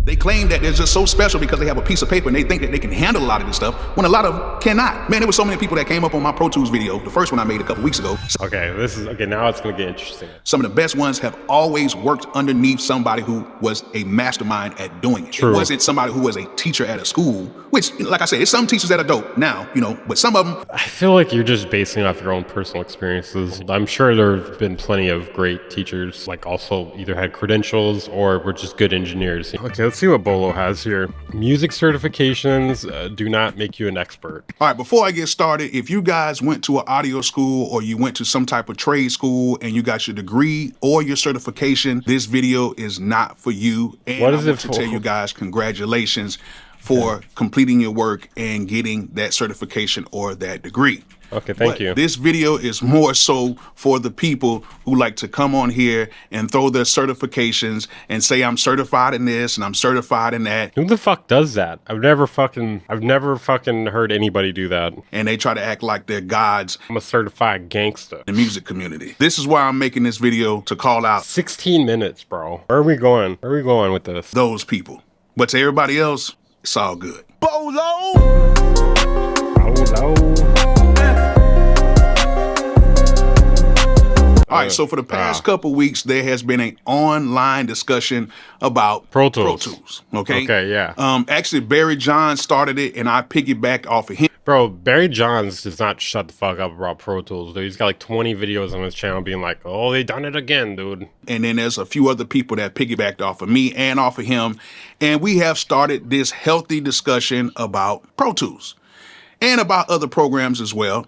They claim that they're just so special because they have a piece of paper and they think that they can handle a lot of this stuff when a lot of them cannot. Man, there were so many people that came up on my Pro Tools video, the first one I made a couple weeks ago. Okay, now it's gonna get interesting. Some of the best ones have always worked underneath somebody who was a mastermind at doing it. True. It wasn't somebody who was a teacher at a school, which, like I said, it's some teachers that are dope now, you know, but some of them. I feel like you're just basing it off your own personal experiences. I'm sure there have been plenty of great teachers, like also either had credentials or were just good engineers. Okay, let's see what Bolo has here. Music certifications do not make you an expert. All right, before I get started, if you guys went to an audio school or you went to some type of trade school and you got your degree or your certification, this video is not for you. And What is I it want to for? tell you guys congratulations for completing your work and getting that certification or that degree. Okay, thank you. This video is more so for the people who like to come on here and throw their certifications and say, I'm certified in this and I'm certified in that. Who the fuck does that? I've never fucking heard anybody do that. And they try to act like they're gods I'm a certified gangster. in the music community. This is why I'm making this video, to call out 16 minutes, bro. Where are we going? Where are we going with this? those people. But to everybody else, it's all good. Bolo! All right, so for the past couple weeks, there has been an online discussion about Pro Tools. Okay. Okay, yeah. Actually, Barry John started it, and I piggybacked off of him. Bro, Barry Johns does not shut the fuck up about Pro Tools, dude. He's got like 20 videos on his channel being like, oh, they done it again, dude. And then there's a few other people that piggybacked off of me and off of him. And we have started this healthy discussion about Pro Tools and about other programs as well.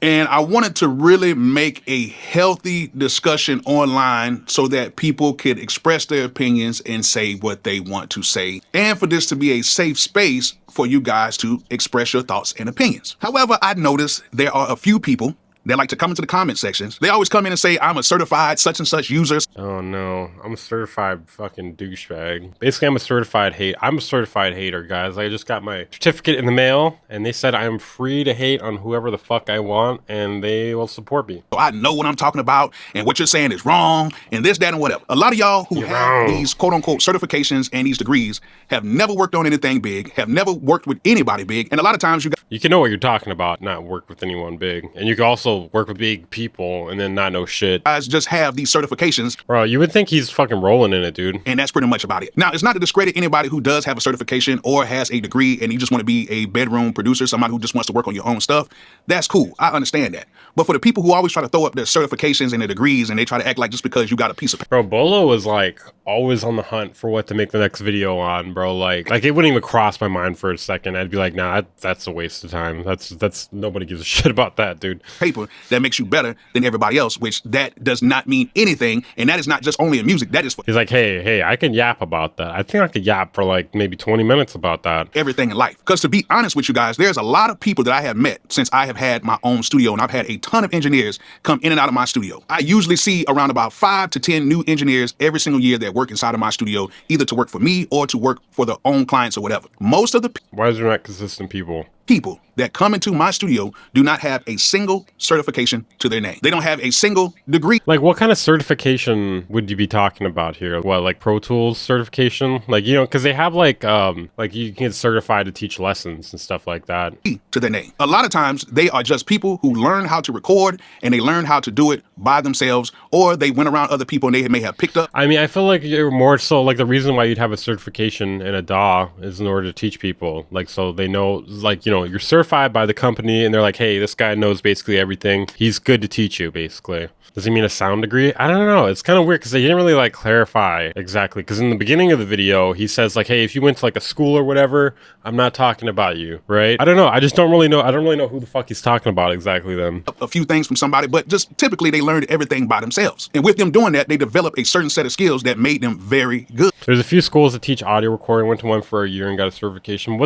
And I wanted to really make a healthy discussion online so that people could express their opinions and say what they want to say, and for this to be a safe space for you guys to express your thoughts and opinions. However, I noticed there are a few people that like to come into the comment sections. They always come in and say, I'm a certified such and such user. Oh no, I'm a certified fucking douchebag. Basically, I'm a certified hater, guys. I just got my certificate in the mail, and they said I am free to hate on whoever the fuck I want, and they will support me. So I know what I'm talking about, and what you're saying is wrong, and this, that, and whatever. A lot of y'all who have these quote-unquote certifications and these degrees have never worked on anything big, have never worked with anybody big, and a lot of times you can know what you're talking about, not work with anyone big. And you can also work with big people and then not know shit. guys just have these certifications. Bro, you would think he's fucking rolling in it, dude. And that's pretty much about it. Now, it's not to discredit anybody who does have a certification or has a degree and you just want to be a bedroom producer, somebody who just wants to work on your own stuff. That's cool. I understand that. But for the people who always try to throw up their certifications and their degrees and they try to act like just because you got a piece of paper. Bro, Bolo was like always on the hunt for what to make the next video on, bro. Like it wouldn't even cross my mind for a second. I'd be like, nah, that's a waste of time. That's nobody gives a shit about that, dude. Paper that makes you better than everybody else, which that does not mean anything. And that is not just only in music. That is for He's like, hey, I can yap about that. I think I could yap for like maybe 20 minutes about that. everything in life. Because to be honest with you guys, there's a lot of people that I have met since I have had my own studio, and I've had a ton of engineers come in and out of my studio. I usually see around about 5 to 10 new engineers every single year that work inside of my studio, either to work for me or to work for their own clients or whatever. Most of the Why is there not consistent people? people that come into my studio do not have a single certification to their name. They don't have a single degree. Like, what kind of certification would you be talking about here? What, like Pro Tools certification? Like, you know, because they have like you can get certified to teach lessons and stuff like that. To their name. A lot of times they are just people who learn how to record and they learn how to do it by themselves, or they went around other people and they may have picked up. I mean, I feel like you're more so like the reason why you'd have a certification in a DAW is in order to teach people. Like, so they know, like, you know, you're certified by the company and they're like, hey, this guy knows basically everything. He's good to teach you, basically. Does he mean a sound degree? I don't know. It's kind of weird because they didn't really like clarify exactly. Because in the beginning of the video, he says like, hey, if you went to like a school or whatever, I'm not talking about you, right? I don't know. I just don't really know. I don't really know who the fuck he's talking about exactly then. A few things from somebody, but just typically they learned everything by themselves. And with them doing that, they developed a certain set of skills that made them very good. There's a few schools that teach audio recording. I went to one for a year and got a certification.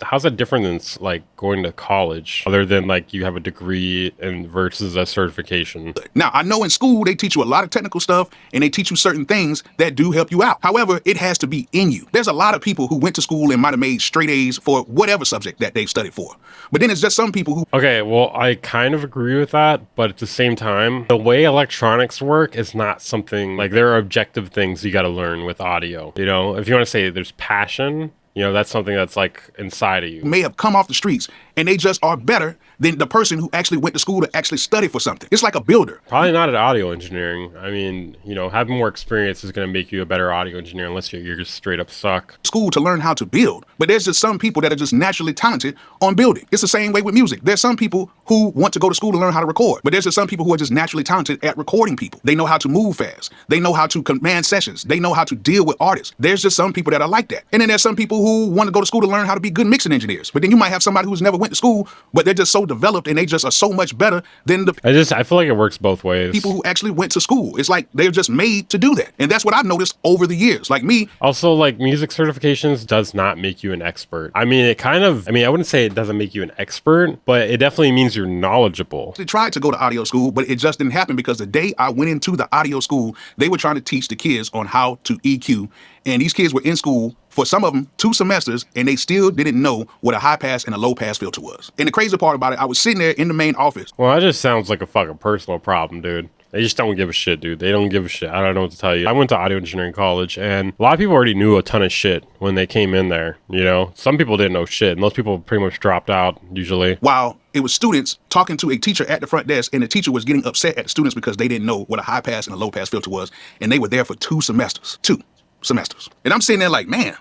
How's that different than like going to college other than like you have a degree and versus a certification? Now, I know in school they teach you a lot of technical stuff and they teach you certain things that do help you out. However, it has to be in you. There's a lot of people who went to school and might have made straight A's for whatever subject that they've studied for. But then it's just some people who... Okay, well, I kind of agree with that, but at the same time, the way electronics work is not something, like, there are objective things you got to learn with audio. You know, if you want to say there's passion, you know, that's something that's like inside of you. May have come off the streets and they just are better than the person who actually went to school to actually study for something. It's like a builder. Probably not at audio engineering. I mean, you know, having more experience is going to make you a better audio engineer unless you're just straight up suck. School to learn how to build. But there's just some people that are just naturally talented on building. It's the same way with music. There's some people who want to go to school to learn how to record. But there's just some people who are just naturally talented at recording people. They know how to move fast. They know how to command sessions. They know how to deal with artists. There's just some people that are like that. And then there's some people who want to go to school to learn how to be good mixing engineers. But then you might have somebody who's never went to school, but they're just so developed and they just are so much better than the I feel like it works both ways. people who actually went to school. It's like they're just made to do that. And that's what I've noticed over the years. Like me. Also, like, music certifications does not make you an expert. I mean, it kind of, I wouldn't say it doesn't make you an expert, but it definitely means you're knowledgeable. I tried to go to audio school, but it just didn't happen because the day I went into the audio school, they were trying to teach the kids on how to EQ. And these kids were in school for some of them 2 semesters, and they still didn't know what a high pass and a low pass filter was. And the crazy part about it, I was sitting there in the main office. Well, that just sounds like a fucking personal problem, dude. They just don't give a shit, dude. They don't give a shit. I don't know what to tell you. I went to audio engineering college, and a lot of people already knew a ton of shit when they came in there, you know? Some people didn't know shit, and most people pretty much dropped out, usually. While it was students talking to a teacher at the front desk, and the teacher was getting upset at the students because they didn't know what a high pass and a low pass filter was, and they were there for 2 semesters. 2 semesters. And I'm sitting there like, man,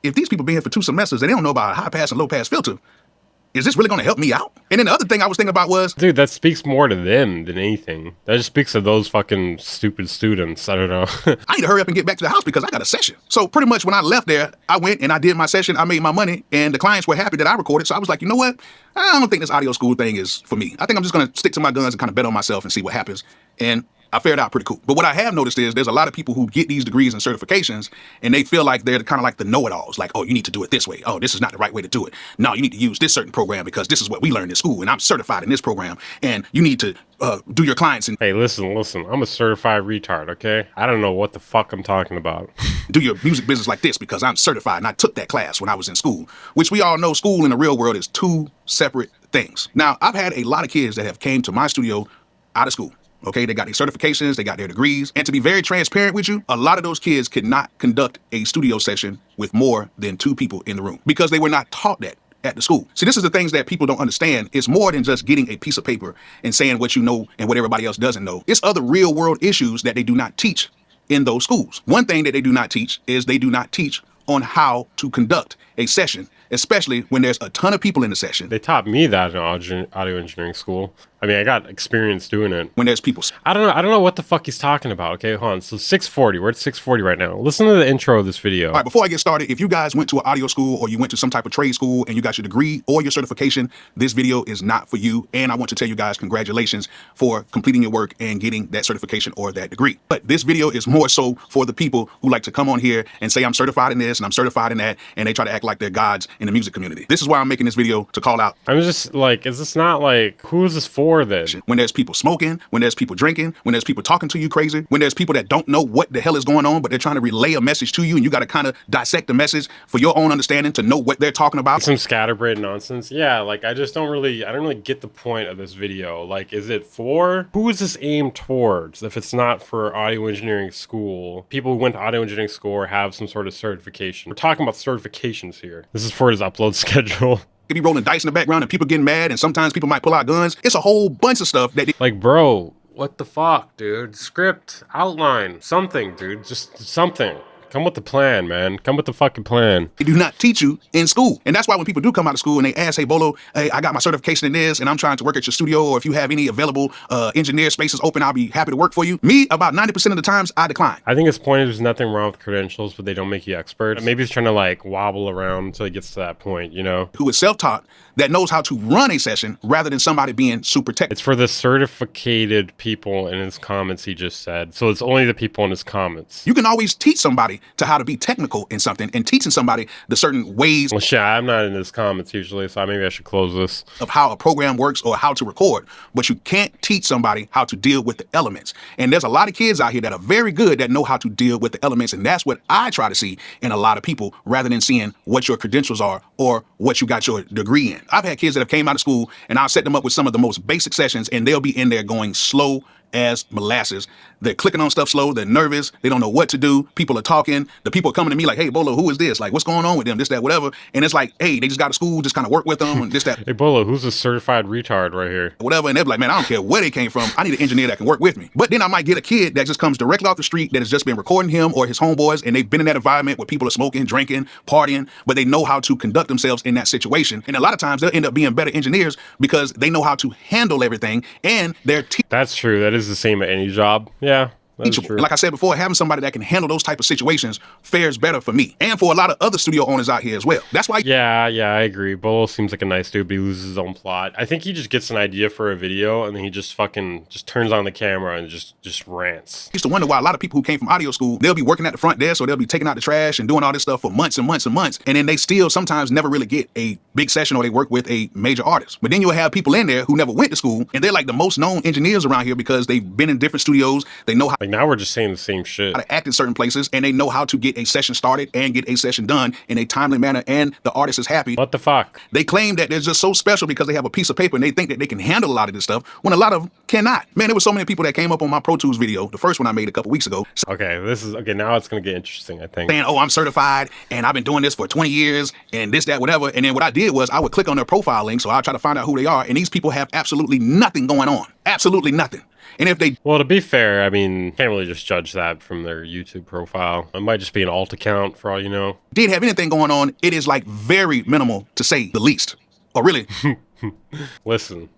if these people been here for 2 semesters and they don't know about a high pass and low pass filter, is this really going to help me out? And then the other thing I was thinking about was... Dude, that speaks more to them than anything. That just speaks to those fucking stupid students. I don't know. I need to hurry up and get back to the house because I got a session. So pretty much when I left there, I went and I did my session. I made my money and the clients were happy that I recorded. So I was like, you know what? I don't think this audio school thing is for me. I think I'm just going to stick to my guns and kind of bet on myself and see what happens. And I fared out pretty cool. But what I have noticed is there's a lot of people who get these degrees and certifications and they feel like they're kind of like the know-it-alls. Like, oh, you need to do it this way. Oh, this is not the right way to do it. No, you need to use this certain program because this is what we learned in school and I'm certified in this program. And you need to do your clients and... Hey, listen. I'm a certified retard, okay? I don't know what the fuck I'm talking about. do your music business like this because I'm certified and I took that class when I was in school, which we all know school in the real world is 2 separate things. Now, I've had a lot of kids that have came to my studio out of school. Okay, they got their certifications, they got their degrees. And to be very transparent with you, a lot of those kids could not conduct a studio session with more than 2 people in the room because they were not taught that at the school. See, this is the things that people don't understand. It's more than just getting a piece of paper and saying what you know and what everybody else doesn't know. It's other real world issues that they do not teach in those schools. One thing that they do not teach is they do not teach on how to conduct a session, especially when there's a ton of people in the session. They taught me that in audio engineering school. I mean, I got experience doing it. When there's people. I don't know what the fuck he's talking about. Okay, hold on. So 640, we're at 640 right now. Listen to the intro of this video. All right, before I get started, if you guys went to an audio school or you went to some type of trade school and you got your degree or your certification, this video is not for you. And I want to tell you guys congratulations for completing your work and getting that certification or that degree. But this video is more so for the people who like to come on here and say I'm certified in this and I'm certified in that, and they try to act like they're gods in the music community. This is why I'm making this video, to call out. I'm just like, is this not like, who is this for then? When there's people smoking, when there's people drinking, when there's people talking to you crazy, when there's people that don't know what the hell is going on, but they're trying to relay a message to you and you got to kind of dissect the message for your own understanding to know what they're talking about. Some scatterbrained nonsense. Yeah, like I don't really get the point of this video. Like, is it for, who is this aimed towards if it's not for audio engineering school? People who went to audio engineering school or have some sort of certification. We're talking about certifications here. This is for his upload schedule. Could be rolling dice in the background and people getting mad and sometimes people might pull out guns. It's a whole bunch of stuff that like, bro, what the fuck, dude? Script, outline, something, dude. Just something. Come with the plan, man. Come with the fucking plan. They do not teach you in school. And that's why when people do come out of school and they ask, hey, Bolo, hey, I got my certification in this and I'm trying to work at your studio, or if you have any available engineer spaces open, I'll be happy to work for you. Me, about 90% of the times, I decline. I think his point is there's nothing wrong with credentials, but they don't make you expert. Maybe he's trying to like wobble around until he gets to that point, you know? Who is self-taught, that knows how to run a session rather than somebody being super technical. It's for the certificated people in his comments he just said. So it's only the people in his comments. You can always teach somebody to how to be technical in something and teaching somebody the certain ways. Well, shit, I'm not in his comments usually, so maybe I should close this. Of how a program works or how to record, but you can't teach somebody how to deal with the elements. And there's a lot of kids out here that are very good that know how to deal with the elements, and that's what I try to see in a lot of people rather than seeing what your credentials are or what you got your degree in. I've had kids that have came out of school and I'll set them up with some of the most basic sessions and they'll be in there going slow as molasses. They're clicking on stuff slow. They're nervous. They don't know what to do. People are talking. The people are coming to me like, hey, Bolo, who is this? Like, what's going on with them? This, that, whatever. And it's like, hey, they just got to school, just kind of work with them and this, that. Hey, Bolo, who's a certified retard right here? Whatever. And they're like, man, I don't care where they came from. I need an engineer that can work with me. But then I might get a kid that just comes directly off the street that has just been recording him or his homeboys, and they've been in that environment where people are smoking, drinking, partying, but they know how to conduct themselves in that situation. And a lot of times they'll end up being better engineers because they know how to handle everything and they're That's true. That is the same at any job. Yeah. teachable. And like I said before, having somebody that can handle those type of situations fares better for me and for a lot of other studio owners out here as well. That's why. Yeah, I agree. Bolo seems like a nice dude, but he loses his own plot. I think he just gets an idea for a video and then he just fucking turns on the camera and just rants. I used to wonder why a lot of people who came from audio school, they'll be working at the front desk or they'll be taking out the trash and doing all this stuff for months and months and months. And then they still sometimes never really get a big session or they work with a major artist. But then you'll have people in there who never went to school and they're like the most known engineers around here because they've been in different studios. They know how. Like now we're just saying the same shit. How to act in certain places, and they know how to get a session started and get a session done in a timely manner, and the artist is happy. What the fuck? They claim that they're just so special because they have a piece of paper and they think that they can handle a lot of this stuff when a lot of them cannot. Man, there were so many people that came up on my Pro Tools video, the first one I made a couple weeks ago. Okay, now it's gonna get interesting, I think. Saying, oh, I'm certified and I've been doing this for 20 years and this, that, whatever. And then what I did was I would click on their profile link, so I'll try to find out who they are. And these people have absolutely nothing going on. Absolutely nothing. And if they... Well, to be fair, I mean, can't really just judge that from their YouTube profile. It might just be an alt account for all you know. Did have anything going on, it is like very minimal to say the least. Or really... Listen.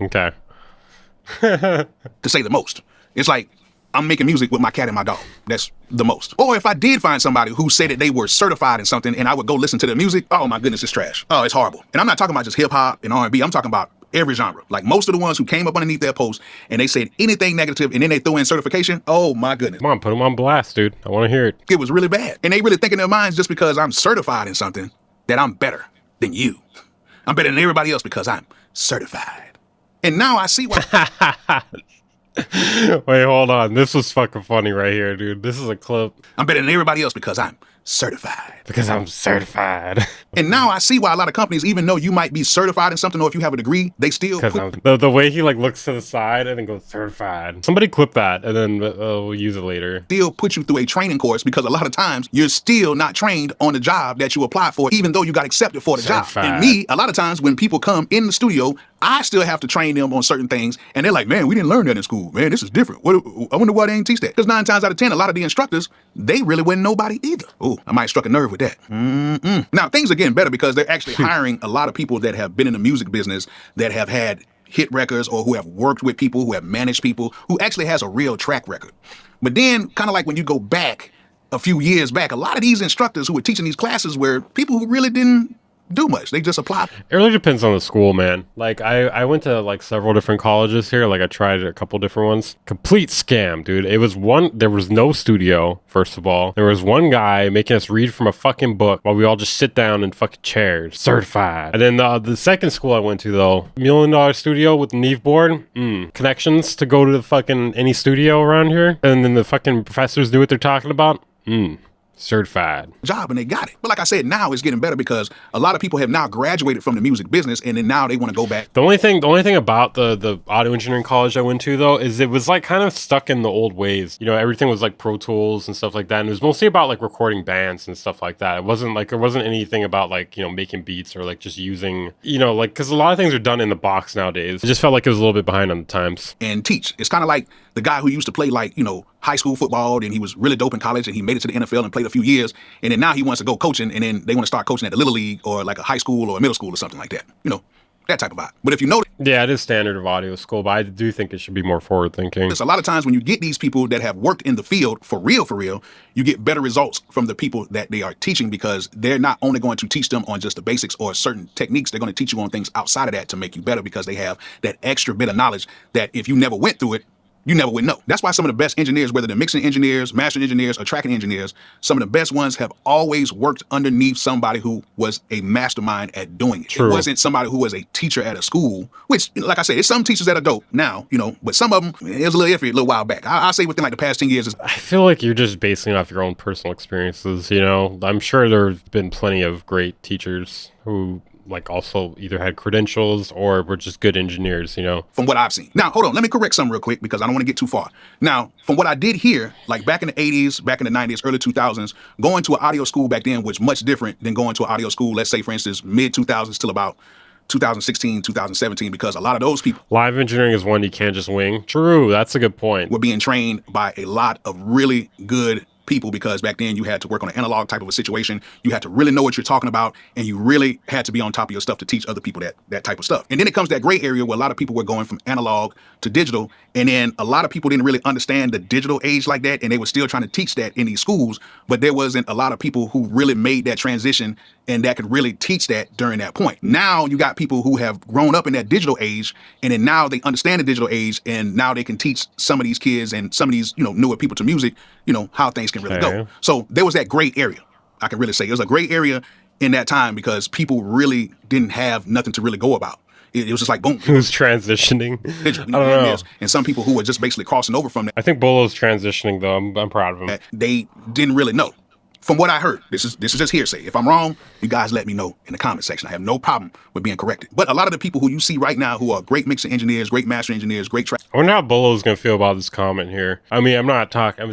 Okay. to say the most. It's like, I'm making music with my cat and my dog. That's the most. Or if I did find somebody who said that they were certified in something and I would go listen to their music, oh my goodness, it's trash. Oh, it's horrible. And I'm not talking about just hip hop and R&B. I'm talking about every genre. Like most of the ones who came up underneath their post and they said anything negative and then they threw in certification, oh my goodness. Come on, put them on blast, dude. I want to hear it. It was really bad. And they really think in their minds just because I'm certified in something that I'm better than you. I'm better than everybody else because I'm certified. And now I see why... Wait, hold on. This was fucking funny right here, dude. This is a clip. I'm better than everybody else because I'm certified. Because I'm certified. And now I see why a lot of companies, even though you might be certified in something or if you have a degree, they still... The way he like looks to the side and then goes certified. Somebody clip that and then we'll use it later. Still put you through a training course because a lot of times you're still not trained on the job that you applied for, even though you got accepted for the Certified. job. And me, a lot of times when people come in the studio, I still have to train them on certain things. And they're like, man, we didn't learn that in school. Man, this is different. I wonder why they didn't teach that. Because 9 times out of 10, a lot of the instructors, they really wasn't nobody either. Oh, I might have struck a nerve with that. Now, things are getting better because they're actually hiring a lot of people that have been in the music business, that have had hit records or who have worked with people, who have managed people, who actually has a real track record. But then, kind of like when you go back a few years back, a lot of these instructors who were teaching these classes were people who really didn't do much. They just applied. It really depends on the school, man. Like I went to like several different colleges here. Like I tried a couple different ones. Complete scam, dude. There was no studio, first of all. There was one guy making us read from a fucking book while we all just sit down in fucking chairs. Certified. And then the second school I went to though, $1 million studio with Neve board. Connections to go to the fucking any studio around here. And then the fucking professors knew what they're talking about. Certified job, and they got it. But like I said, now it's getting better because a lot of people have now graduated from the music business and then now they want to go back. The only thing about the audio engineering college I went to though is it was like kind of stuck in the old ways. You know, everything was like Pro Tools and stuff like that, and it was mostly about like recording bands and stuff like that. It wasn't like there wasn't anything about like, you know, making beats or like just using, you know, like because a lot of things are done in the box nowadays. It just felt like it was a little bit behind on the times. And teach. It's kind of like the guy who used to play like, you know, high school football, and he was really dope in college and he made it to the NFL and played a few years, and then now he wants to go coaching, and then they want to start coaching at the little league or like a high school or a middle school or something like that. You know, that type of vibe. But if you notice, yeah, it is standard of audio school, but I do think it should be more forward thinking. there's a lot of times when you get these people that have worked in the field for real, you get better results from the people that they are teaching because they're not only going to teach them on just the basics or certain techniques, they're going to teach you on things outside of that to make you better because they have that extra bit of knowledge that if you never went through it, You never would know. That's why some of the best engineers, whether they're mixing engineers, mastering engineers, or tracking engineers, some of the best ones have always worked underneath somebody who was a mastermind at doing it. True. It wasn't somebody who was a teacher at a school, which, like I said, it's some teachers that are dope now, but some of them, it was a little iffy a little while back. I'll say within like the past 10 years. I feel like you're just basing it off your own personal experiences, I'm sure there have been plenty of great teachers who like also either had credentials or were just good engineers, From what I've seen. Now, hold on, let me correct something real quick because I don't want to get too far. Now, from what I did hear, like back in the 80s, back in the 90s, early 2000s, going to an audio school back then was much different than going to an audio school, let's say, for instance, mid-2000s till about 2016, 2017, because a lot of those people live engineering is one you can't just wing. True, that's a good point. were being trained by a lot of really good people, because back then you had to work on an analog type of a situation. You had to really know what you're talking about, and you really had to be on top of your stuff to teach other people that type of stuff. And then it comes that gray area where a lot of people were going from analog to digital, and then a lot of people didn't really understand the digital age like that, and they were still trying to teach that in these schools, but there wasn't a lot of people who really made that transition and that could really teach that during that point. Now you got people who have grown up in that digital age, and then now they understand the digital age, and now they can teach some of these kids and some of these newer people to music, how things can really go. So there was that gray area. I can really say it was a gray area in that time because people really didn't have nothing to really go about. It was just like boom. Who's transitioning? I don't know. And some people who were just basically crossing over from that. I think Bolo's transitioning though. I'm proud of him. They didn't really know. From what I heard, this is just hearsay. If I'm wrong, you guys let me know in the comment section. I have no problem with being corrected. But a lot of the people who you see right now who are great mixing engineers, great mastering engineers, great track. I wonder how Bolo's gonna feel about this comment here. I mean, I'm not talking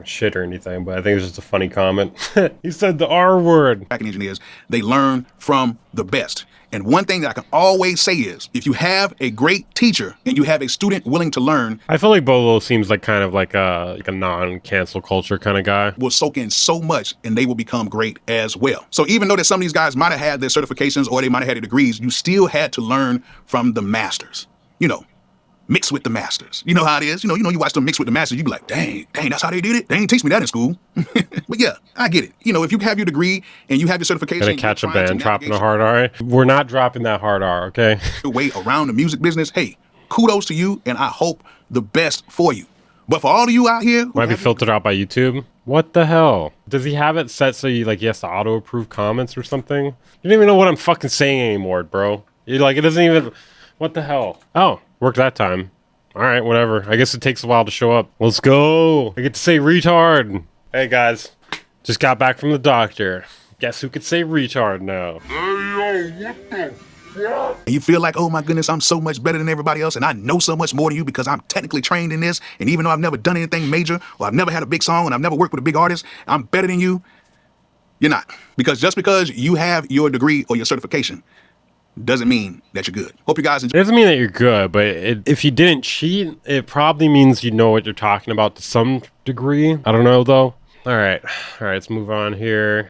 shit or anything, but I think it's just a funny comment. He said the R word. Tracking engineers, they learn from the best. And one thing that I can always say is, if you have a great teacher and you have a student willing to learn, I feel like Bolo seems like kind of like a non-cancel culture kind of guy. Will soak in so much and they will become great as well. So even though that some of these guys might have had their certifications or they might have had their degrees, you still had to learn from the masters. Mix with the masters. You know how it is. You watch them mix with the masters, you be like, dang, that's how they did it. They ain't teach me that in school. But yeah, I get it. If you have your degree and you have your certification, gonna catch a band dropping a hard R. We're not dropping that hard R, okay? Your way around the music business. Hey, kudos to you, and I hope the best for you. But for all of you out here, might be filtered out by YouTube. What the hell? Does he have it set so he has to auto approve comments or something? You don't even know what I'm fucking saying anymore, bro. It doesn't even. What the hell? Oh. Worked that time. All right, whatever. I guess it takes a while to show up. Let's go. I get to say retard. Hey, guys. Just got back from the doctor. Guess who could say retard now? Hey, yo, what the fuck? And you feel like, oh my goodness, I'm so much better than everybody else, and I know so much more than you because I'm technically trained in this, and even though I've never done anything major, or I've never had a big song, and I've never worked with a big artist, I'm better than you. You're not. Because just because you have your degree or your certification doesn't mean that you're good. Hope you guys enjoy. It doesn't mean that you're good, but if you didn't cheat, it probably means you know what you're talking about to some degree. I don't know, though. All right, let's move on here.